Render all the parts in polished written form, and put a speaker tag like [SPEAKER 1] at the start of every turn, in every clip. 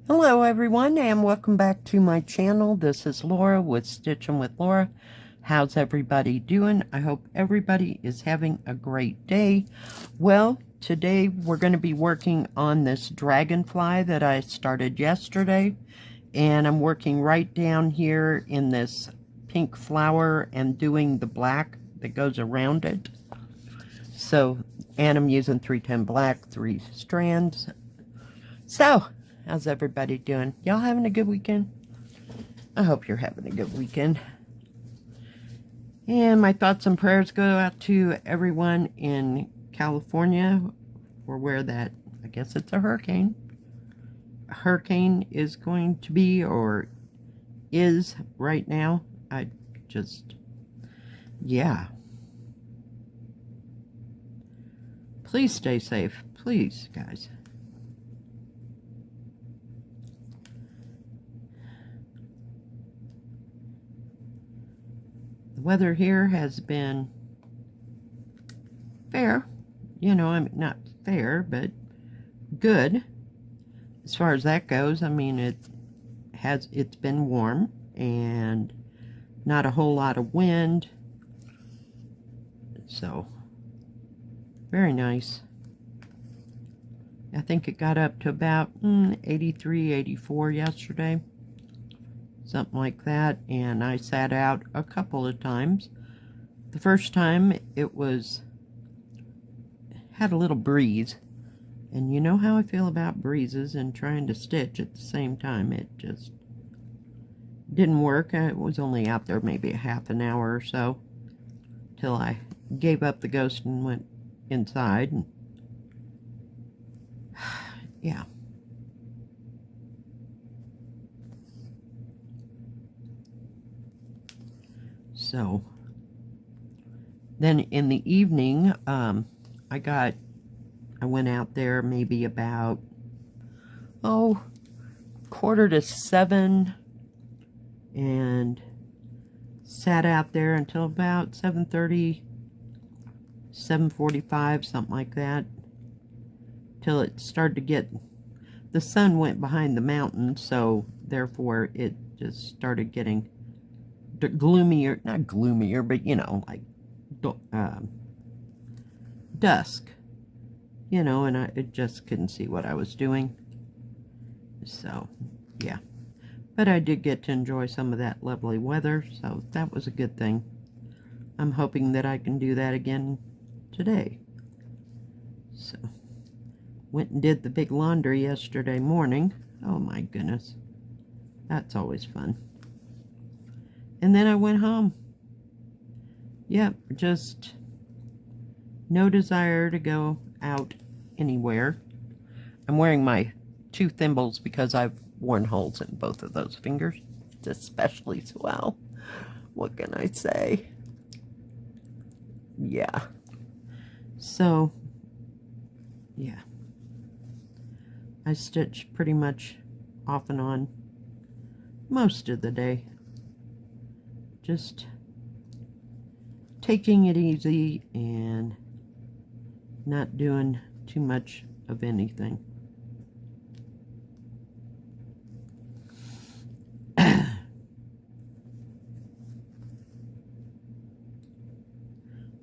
[SPEAKER 1] Hello everyone and welcome back to my channel. This is Laura with Stitchin with Laura. How's everybody doing? I hope everybody is having a great day. Well, today we're going to be working on this dragonfly that I started yesterday, and I'm working right down here in this pink flower and doing the black that goes around it. So, and I'm using 310 black, 3 strands. So, how's everybody doing? Y'all having a good weekend? I hope you're having a good weekend. And my thoughts and prayers go out to everyone in California, or where that, I guess it's a hurricane. A hurricane is going to be, or is right now. Yeah. Please stay safe. Please, guys. The weather here has been fair. You know, I mean, not fair, but good. As far as that goes, I mean, it's been warm and not a whole lot of wind. So, very nice. I think it got up to about 83, 84 yesterday. Something like that. And I sat out a couple of times. The first time it had a little breeze. And you know how I feel about breezes and trying to stitch at the same time. It just didn't work. I was only out there maybe a half an hour or so till I gave up the ghost and went inside. And yeah. So then in the evening, I went out there maybe about 6:45 and sat out there until about 7:30, 7:45, something like that, till it started to get, the sun went behind the mountain, so therefore it just started getting gloomier, not gloomier, but you know, like dusk, you know, and I just couldn't see what I was doing. So yeah, but I did get to enjoy some of that lovely weather, so that was a good thing. I'm hoping that I can do that again today. So went and did the big laundry yesterday morning. Oh my goodness, that's always fun. And then I went home. Yep, just no desire to go out anywhere. I'm wearing my 2 thimbles because I've worn holes in both of those fingers, especially swell. What can I say? Yeah. So, yeah. I stitch pretty much off and on most of the day. Just taking it easy and not doing too much of anything.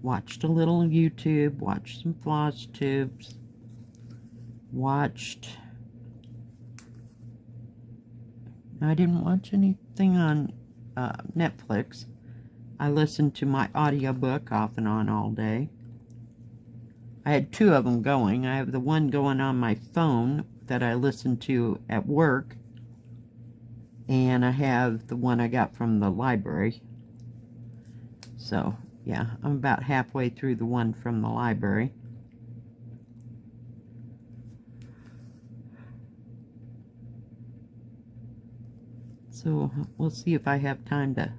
[SPEAKER 1] Watched a little YouTube, watched some floss tubes, I didn't watch anything on Netflix. I listened to my audiobook off and on all day. I had 2 of them going. I have the one going on my phone that I listen to at work, and I have the one I got from the library. So yeah, I'm about halfway through the one from the library. So we'll see if I have time to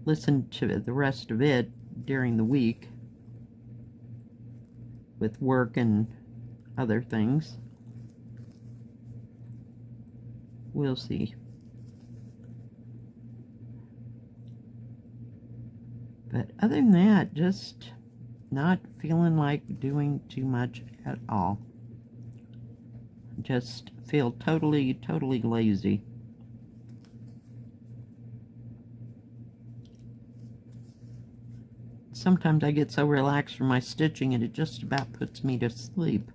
[SPEAKER 1] listen to the rest of it during the week with work and other things. We'll see. But other than that, just not feeling like doing too much at all. just feel totally lazy. Sometimes I get so relaxed from my stitching and it just about puts me to sleep.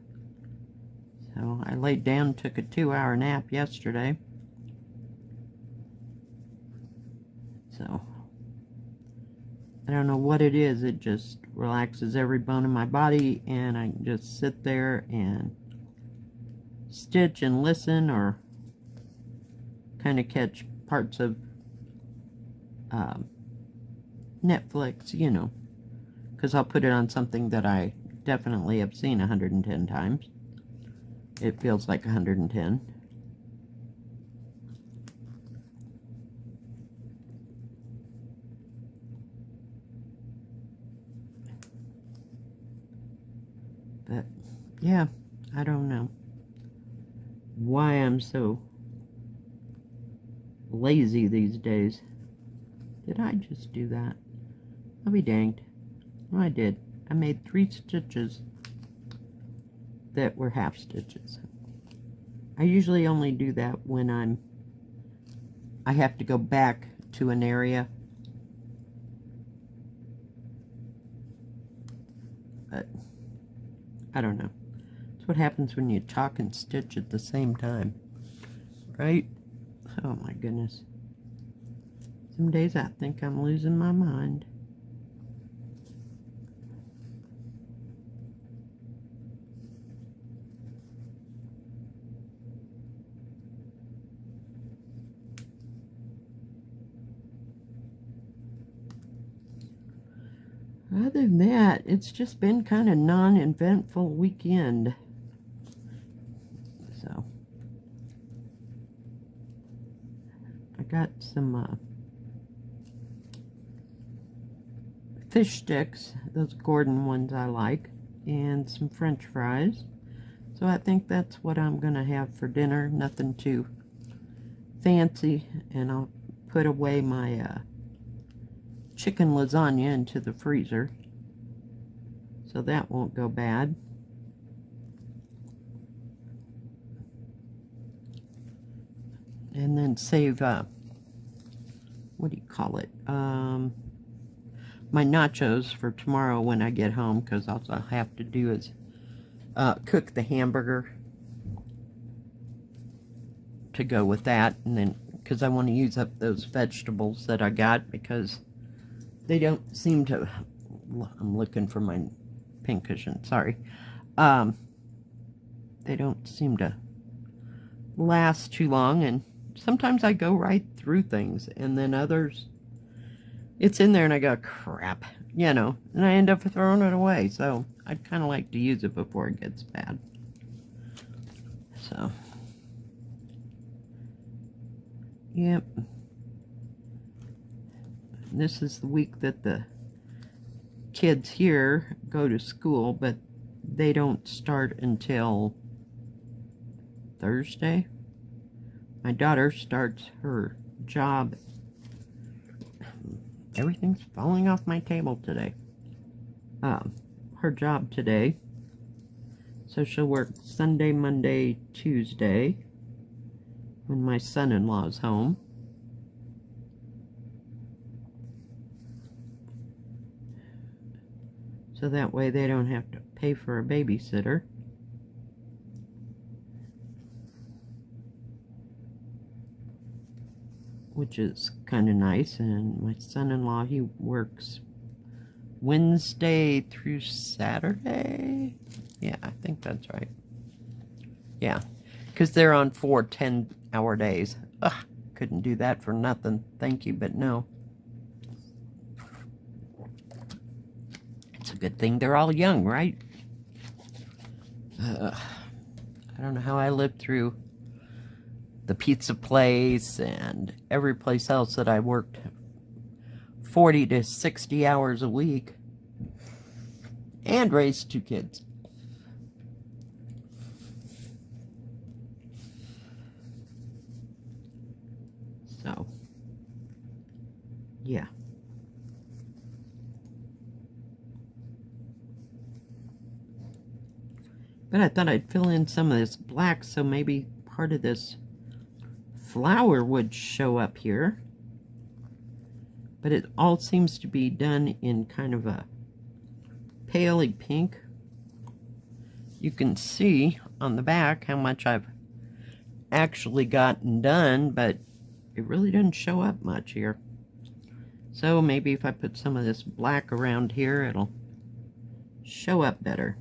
[SPEAKER 1] So I laid down, took a 2-hour nap yesterday. So I don't know what it is, it just relaxes every bone in my body, and I can just sit there and stitch and listen, or kind of catch parts of Netflix, you know, because I'll put it on something that I definitely have seen 110 times. It feels like 110. But yeah, I don't know why I'm so lazy these days. Did I just do that? I'll be danged. Oh, I did. I made 3 stitches that were half stitches. I usually only do that when I have to go back to an area. But I don't know. It's what happens when you talk and stitch at the same time, right? Oh my goodness. Some days I think I'm losing my mind. Other than that, it's just been kind of non-eventful weekend. So I got some fish sticks, those Gordon ones I like, and some French fries. So I think that's what I'm gonna have for dinner. Nothing too fancy, and I'll put away my chicken lasagna into the freezer, so that won't go bad. And then save what do you call it, my nachos for tomorrow when I get home, because all I'll have to do is cook the hamburger to go with that, and then because I want to use up those vegetables that I got, because they don't seem to, I'm looking for my pink cushion, sorry. They don't seem to last too long, and sometimes I go right through things, and then others, it's in there and I go, crap, you know, and I end up throwing it away. So I'd kind of like to use it before it gets bad. So, yep. This is the week that the kids here go to school, but they don't start until Thursday. My daughter starts her job. Everything's falling off my table today. Her job today. So she'll work Sunday, Monday, Tuesday, when my son-in-law's home. So that way they don't have to pay for a babysitter. Which is kind of nice. And my son-in-law, he works Wednesday through Saturday. Yeah, I think that's right. Yeah, because they're on 4 10-hour days. Ugh, couldn't do that for nothing. Thank you, but no. It's a good thing they're all young, right? I don't know how I lived through the pizza place and every place else that I worked 40 to 60 hours a week and raised 2 kids. So, yeah. But I thought I'd fill in some of this black so maybe part of this flower would show up here. But it all seems to be done in kind of a paley pink. You can see on the back how much I've actually gotten done, but it really doesn't show up much here. So maybe if I put some of this black around here, it'll show up better.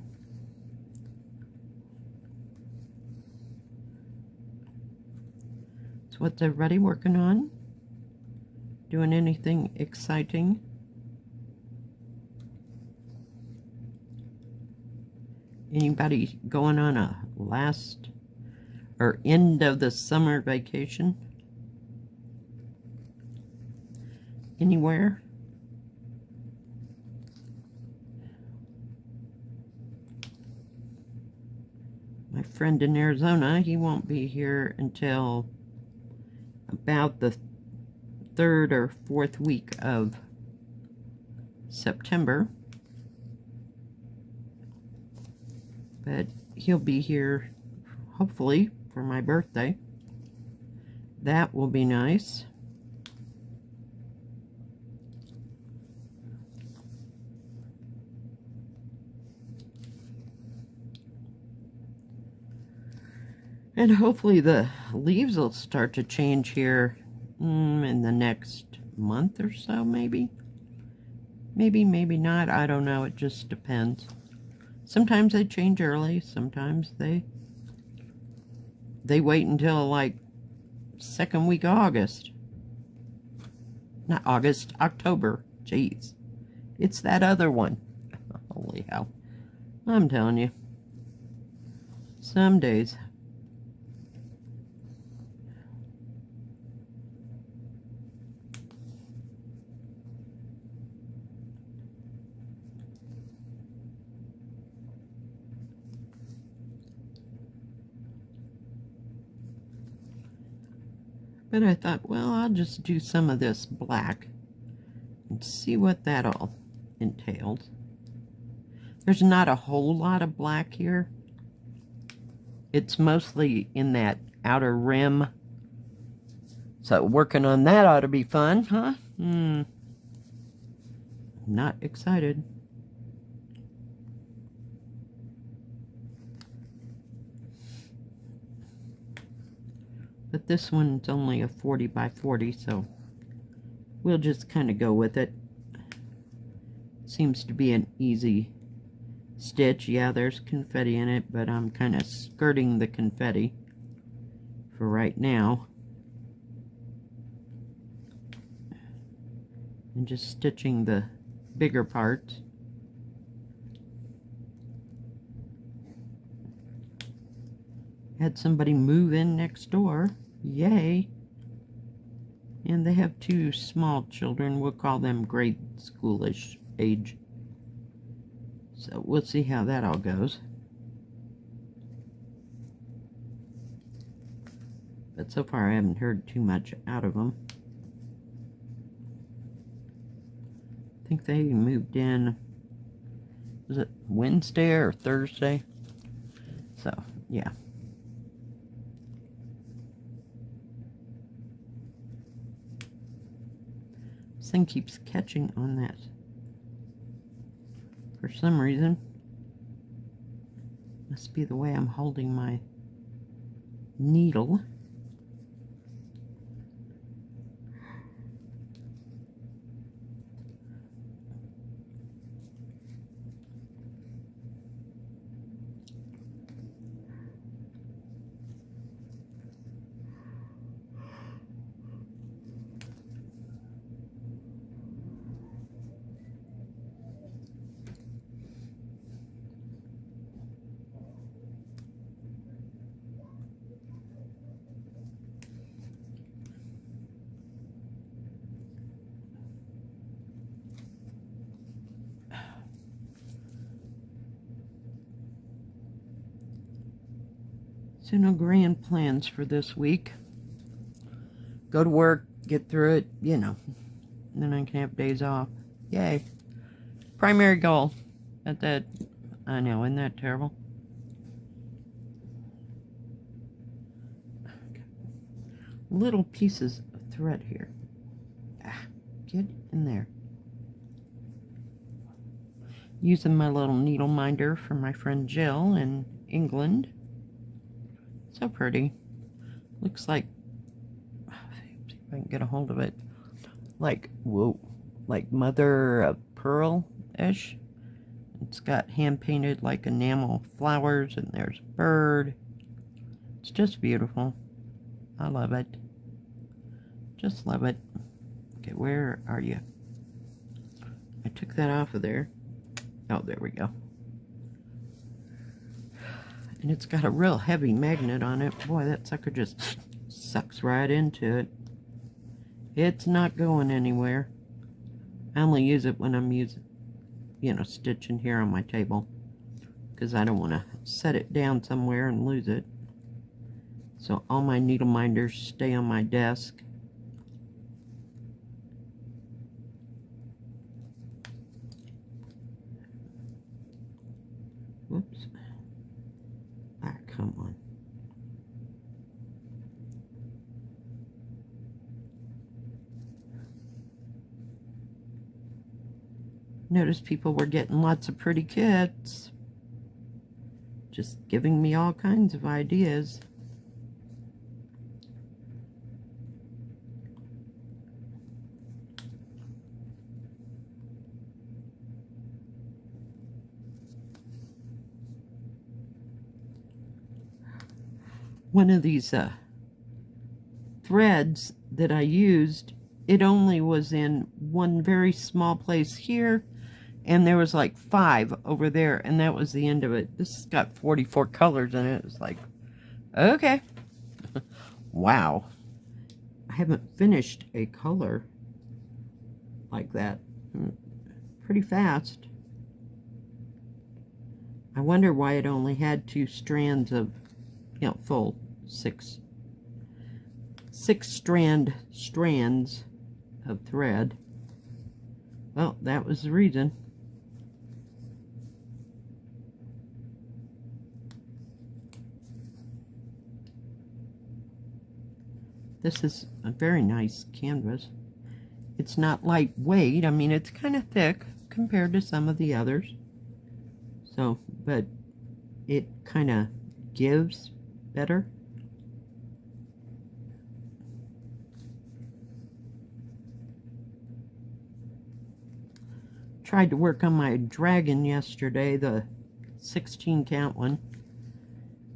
[SPEAKER 1] So what's everybody working on? Doing anything exciting? Anybody going on a last or end of the summer vacation? Anywhere? My friend in Arizona, he won't be here until about the 3rd or 4th week of September. But he'll be here, hopefully, for my birthday. That will be nice. And hopefully the leaves will start to change here in the next month or so, maybe. Maybe not. I don't know. It just depends. Sometimes they change early. Sometimes they wait until like 2nd week of August. Not August, October. Jeez. It's that other one. Holy hell. I'm telling you. Some days. But I thought, well, I'll just do some of this black and see what that all entails. There's not a whole lot of black here. It's mostly in that outer rim. So working on that ought to be fun, huh? Not excited. But this one's only a 40 by 40, so we'll just kind of go with it. Seems to be an easy stitch. Yeah, there's confetti in it, but I'm kind of skirting the confetti for right now. And just stitching the bigger parts. Had somebody move in next door. Yay. And they have 2 small children. We'll call them grade schoolish age. So we'll see how that all goes. But so far I haven't heard too much out of them. I think they moved in, was it Wednesday or Thursday? So, yeah. This thing keeps catching on that for some reason. Must be the way I'm holding my needle. So no grand plans for this week. Go to work, get through it, you know. And then I can have days off. Yay. Primary goal. I know, isn't that terrible? little pieces of thread here. Ah, get in there. Using my little needle minder from my friend Jill in England. So pretty. Looks like, see if I can get a hold of it. Like, whoa, like mother of pearl-ish. It's got hand-painted like enamel flowers, and there's a bird. It's just beautiful. I love it. Just love it. Okay, where are you? I took that off of there. Oh, there we go. And it's got a real heavy magnet on it. Boy, that sucker just sucks right into it. It's not going anywhere. I only use it when I'm using, you know, stitching here on my table, because I don't want to set it down somewhere and lose it. So all my needle minders stay on my desk. Whoops. Ah, come on. Notice people were getting lots of pretty kits. Just giving me all kinds of ideas. One of these threads that I used, it only was in one very small place here, and there was like 5 over there, and that was the end of it. This has got 44 colors in it. It's like, okay. Wow. I haven't finished a color like that. Pretty fast. I wonder why it only had 2 strands of, you know, full 6 strands of thread. Well, that was the reason. This is a very nice canvas. It's not lightweight. I mean, it's kind of thick compared to some of the others. So, but it kind of gives better. Tried to work on my dragon yesterday, the 16 count one.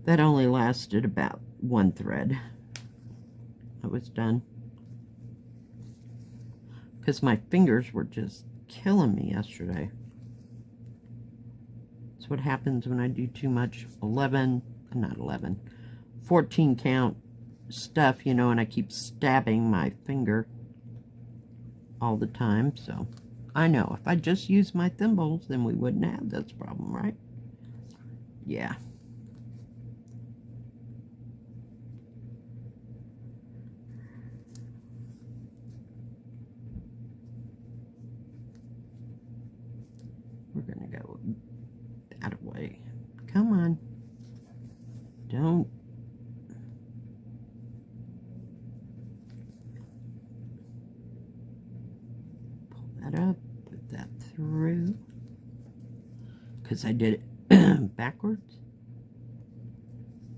[SPEAKER 1] That only lasted about 1 thread. I was done. Because my fingers were just killing me yesterday. That's what happens when I do too much 14 count stuff, you know, and I keep stabbing my finger all the time. So I know if I just used my thimbles, then we wouldn't have this problem, right? Yeah. We're gonna go that way. Come on. Don't. Pull that up, put that through. Because I did it backwards.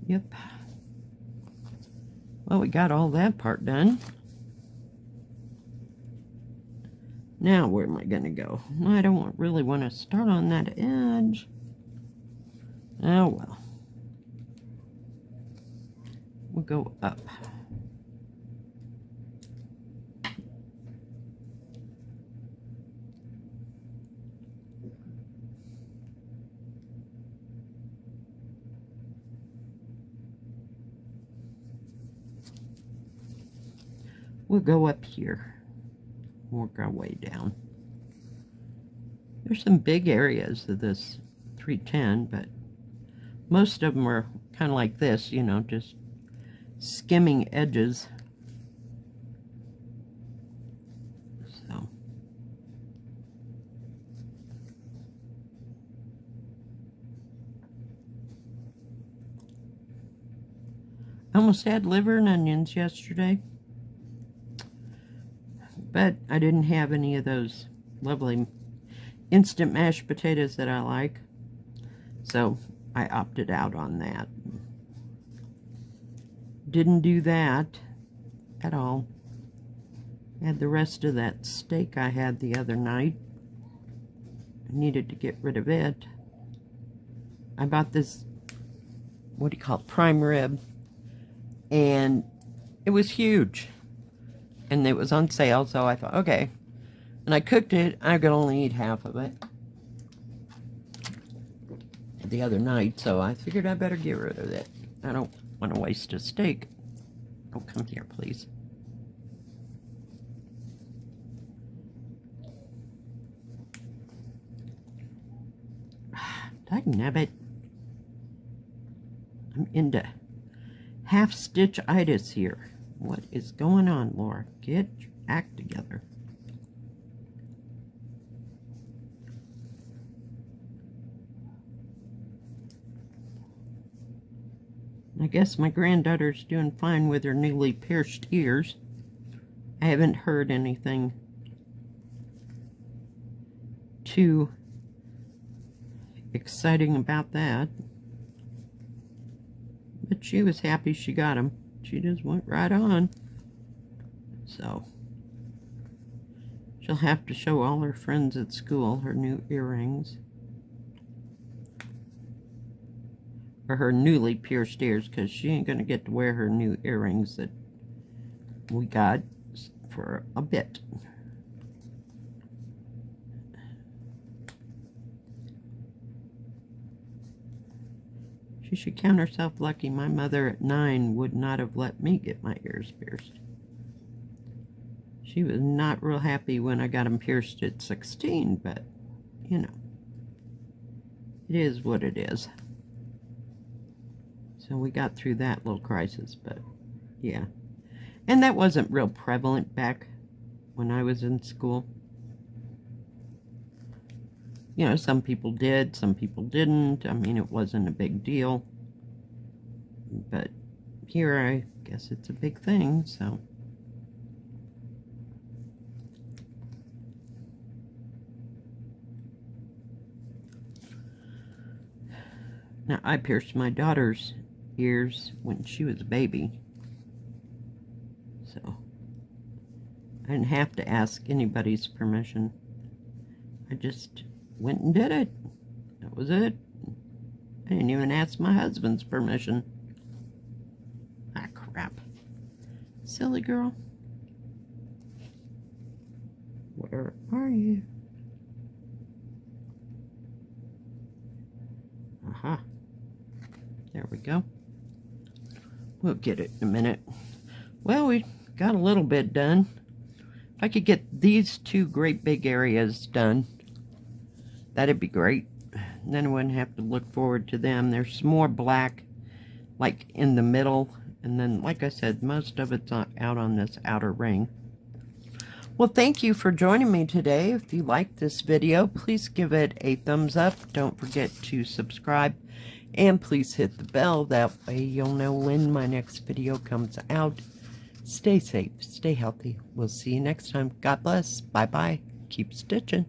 [SPEAKER 1] Yep. Well, we got all that part done. Now, where am I going to go? I don't really want to start on that edge. Oh, well. We'll go up. We'll go up here. Work our way down. There's some big areas of this 310, but most of them are kind of like this, you know, just skimming edges. So Almost had liver and onions yesterday, but I didn't have any of those lovely instant mashed potatoes that I like, so I opted out on that. Didn't do that at all. Had the rest of that steak I had the other night. I needed to get rid of it. I bought this, what do you call it, prime rib, and it was huge, and it was on sale, so I thought, okay. And I cooked it. I could only eat half of it the other night, so I figured I better get rid of it. I don't want to waste a steak. Oh, come here, please. Dagnabbit. I'm into half-stitch-itis here. What is going on, Laura? Get your act together. I guess my granddaughter's doing fine with her newly pierced ears. I haven't heard anything too exciting about that. But she was happy she got them. She just went right on. So she'll have to show all her friends at school her new earrings. Or her newly pierced ears, because she ain't going to get to wear her new earrings that we got for a bit. She should count herself lucky. My mother at 9 would not have let me get my ears pierced. She was not real happy when I got them pierced at 16, but, you know, it is what it is. So we got through that little crisis, but yeah. And that wasn't real prevalent back when I was in school. You know, some people did, some people didn't. I mean, it wasn't a big deal. But here, I guess it's a big thing, so. Now, I pierced my daughter's ears when she was a baby, so I didn't have to ask anybody's permission. I just went and did it. That was it. I didn't even ask my husband's permission. Ah, crap. Silly girl. Where are you? Aha. There we go. We'll get it in a minute. Well, we got a little bit done. If I could get these two great big areas done, that'd be great. Then I wouldn't have to look forward to them. There's some more black, like in the middle. And then, like I said, most of it's out on this outer ring. Well, thank you for joining me today. If you liked this video, please give it a thumbs up. Don't forget to subscribe. And please hit the bell. That way you'll know when my next video comes out. Stay safe. Stay healthy. We'll see you next time. God bless. Bye-bye. Keep stitching.